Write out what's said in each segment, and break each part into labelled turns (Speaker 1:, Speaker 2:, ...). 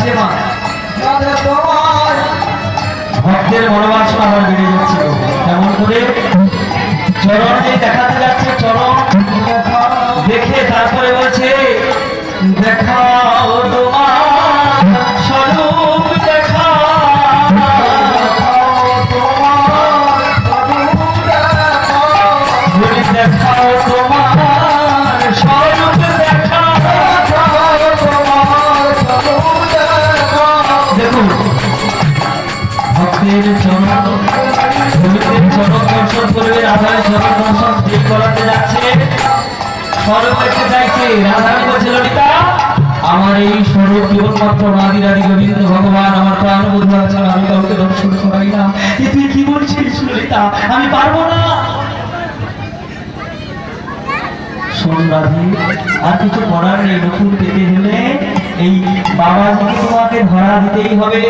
Speaker 1: যাচ্ছে মা, ভক্তের মনোবাসনা আমার বেড়ে যাচ্ছে। কেমন করে চরণ যে দেখাতে যাচ্ছে, চরণ দেখে তারপরে বলছে দেখাও তোমার স্বরূপ, দেখাও দেখাও তোমার স্বরূপ, দেখাও। দেখুন ভক্তের চরণ, ভক্তের চরণ দর্শন করবে, রাধার চরণ দর্শন ঠিক করাতে যাচ্ছে, স্বরূপ দেখতে চাইছে। রাধারানী বলছে ললিতা আমার এই স্বরূপ কেবলমাত্র রাধি রাধি গোবিন্দ ভগবান আমার প্রাণ বন্ধু আছে, আমি কাউকে দর্শন করাই না। তুই কি বলছিস ললিতা, আমি পারবো না। শোন রাধি, আর কিছু করার নেই, নতুন পেতে হলে এই বাবাজিকে তোমাকে ধরা দিতেই হবে।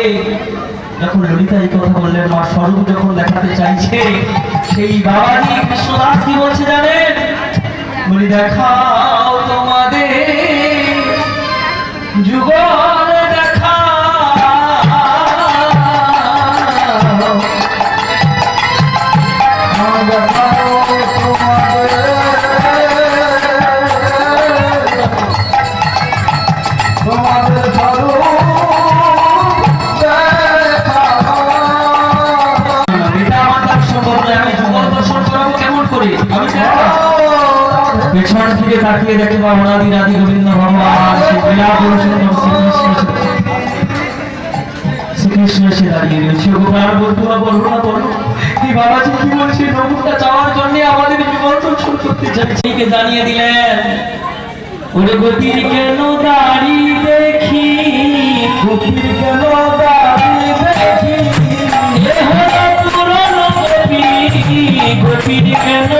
Speaker 1: যখন ললিতা এই কথা বললেন, মা স্বরূপ যখন দেখাতে চাইছে, সেই বাবাজি কৃষ্ণদাস কি বলছে জানেন? বলি দেখাও তোমাদের যুগল, দেখাও পেছন ফিরে তাকিয়ে দেখে রাধি রাধি গোবিন্দ ভগবান শ্রীকৃষ্ণ এসে দাঁড়িয়ে রয়েছে। গোপাল বন্ধুরা বলবো না, বলো এই বাবাজি কি বলছে, নবুটা চাওয়ার জন্য আমাদের জীবন দর্শন করতে চাইছে। জানিয়ে দিলেন ওরে গতির কেন দাড়ি দেখি, গতির কেন দাড়ি দেখি, পুরনো গতির কেন